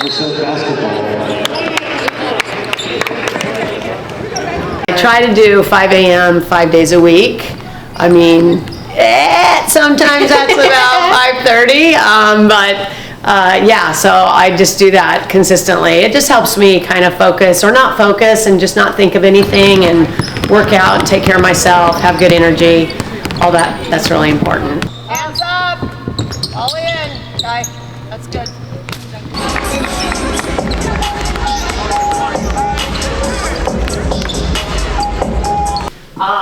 I try to do 5 a.m. 5 days a week. I mean, sometimes that's about 5:30, but yeah, so I just do that consistently. It just helps me kind of focus or not focus and just not think of anything and work out, take care of myself, have good energy, all that. That's really important. Hands up, all in, guy. That's good.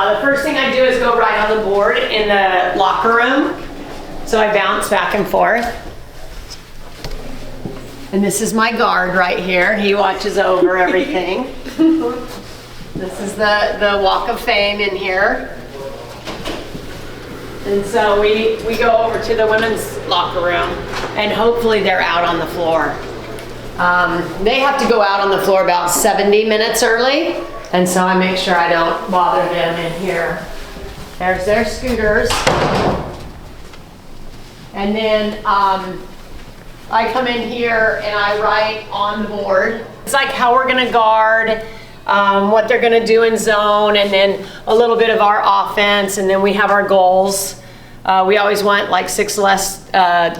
The first thing I do is go right on the board in the locker room. So I bounce back and forth. And this is my guard right here. He watches over everything. This is the walk of fame in here. And so we go over to the women's locker room, and hopefully they're out on the floor. They have to go out on the floor about 70 minutes early, and so I make sure I don't bother them in here. There's their scooters. And then I come in here and I write on the board. It's like how we're gonna guard, what they're gonna do in zone, and then a little bit of our offense, and then we have our goals. We always want like 6 less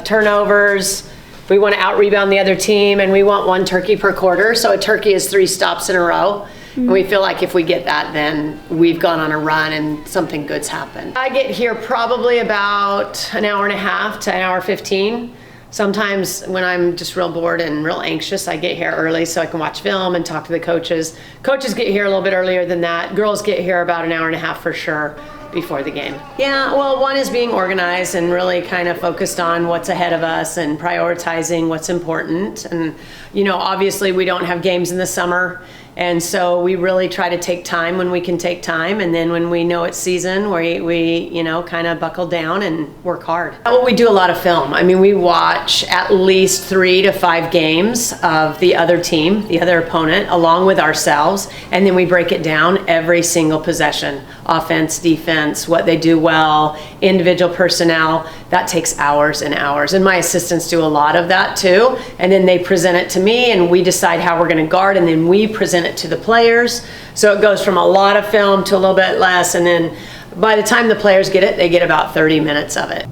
turnovers. We want to out-rebound the other team, and we want 1 turkey per quarter. So a turkey is 3 stops in a row. And we feel like if we get that, then we've gone on a run and something good's happened. I get here probably about an hour and a half to an hour 15. Sometimes when I'm just real bored and real anxious, I get here early so I can watch film and talk to the coaches. Coaches get here a little bit earlier than that. Girls get here about an hour and a half for sure before the game. Yeah, well, one is being organized and really kind of focused on what's ahead of us and prioritizing what's important. And, you know, obviously we don't have games in the summer. And so we really try to take time when we can take time. And then when we know it's season, we you know, kind of buckle down and work hard. Well, we do a lot of film. I mean, we watch at least 3 to 5 games of the other team, the other opponent, along with ourselves. And then we break it down every single possession. Offense, defense, what they do well, individual personnel. That takes hours and hours. And my assistants do a lot of that too. And then they present it to me and we decide how we're gonna guard, and then we present it to the players. So it goes from a lot of film to a little bit less, and then by the time the players get it, they get about 30 minutes of it.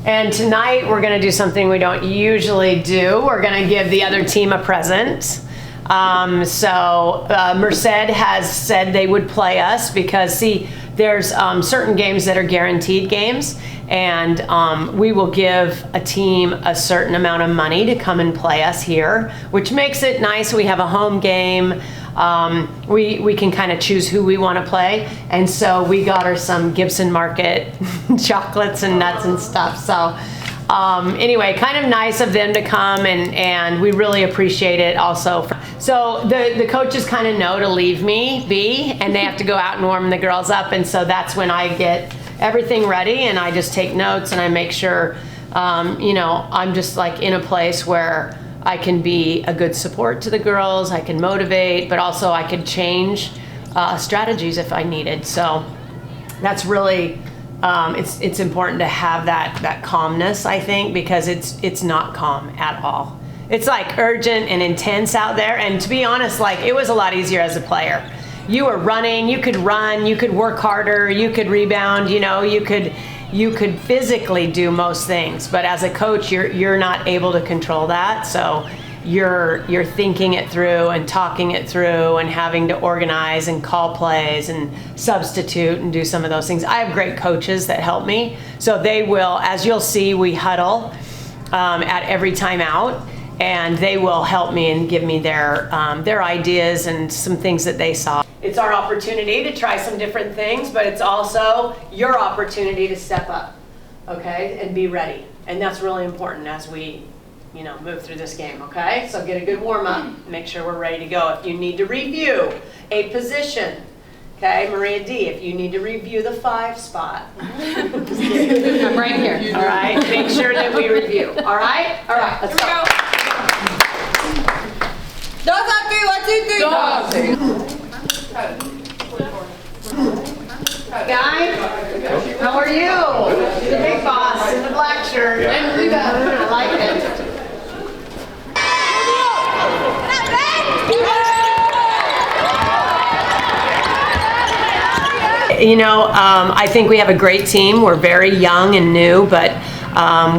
And tonight we're gonna do something we don't usually do. We're gonna give the other team a present. Merced has said they would play us because, see, there's certain games that are guaranteed games, and we will give a team a certain amount of money to come and play us here, which makes it nice. We have a home game. We can kind of choose who we want to play, and so we got her some Gibson Market chocolates and nuts and stuff. So anyway, kind of nice of them to come, and we really appreciate it also. So the coaches kind of know to leave me be, and they have to go out and warm the girls up, and so that's when I get everything ready, and I just take notes and I make sure, you know, I'm just like in a place where I can be a good support to the girls, I can motivate, but also I could change strategies if I needed. So that's really, it's important to have that calmness, I think, because it's not calm at all. It's like urgent and intense out there, and to be honest, like it was a lot easier as a player. You were running, you could run, you could work harder, you could rebound, you know, you could physically do most things, but as a coach, you're not able to control that. So you're thinking it through and talking it through and having to organize and call plays and substitute and do some of those things. I have great coaches that help me, so they will, as you'll see, we huddle at every timeout, and they will help me and give me their ideas and some things that they saw. It's our opportunity to try some different things, but it's also your opportunity to step up, okay, and be ready. And that's really important as we, you know, move through this game, okay? So get a good warm up, make sure we're ready to go. If you need to review a position, okay, Maria D, if you need to review the 5 spot. I'm right here. All right, make sure that we review. All right? All right, let's go. どうぞって言わせて Guy, how are you? The big boss in the black shirt. I like it. I think we have a great team. We're very young and new, but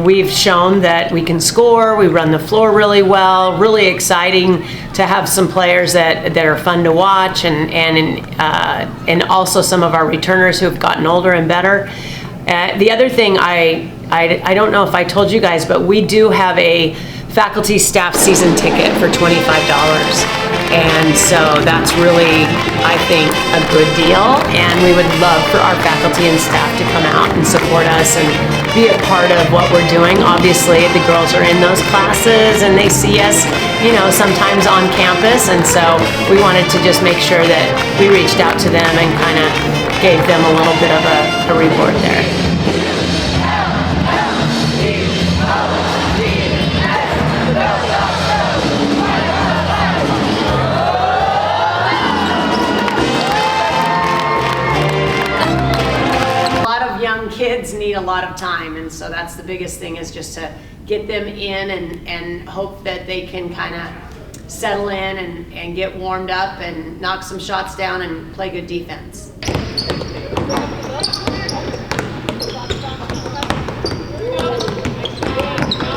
we've shown that we can score. We run the floor really well. Really exciting to have some players that are fun to watch, and also some of our returners who have gotten older and better. The other thing, I don't know if I told you guys, but we do have a faculty staff season ticket for $25. And so that's really, I think, a good deal. And we would love for our faculty and staff to come out and support us and be a part of what we're doing. Obviously, the girls are in those classes and they see us, sometimes on campus. And so we wanted to just make sure that we reached out to them and kind of gave them a little bit of a reward there. Kids need a lot of time, and so that's the biggest thing, is just to get them in and hope that they can kind of settle in and get warmed up and knock some shots down and play good defense.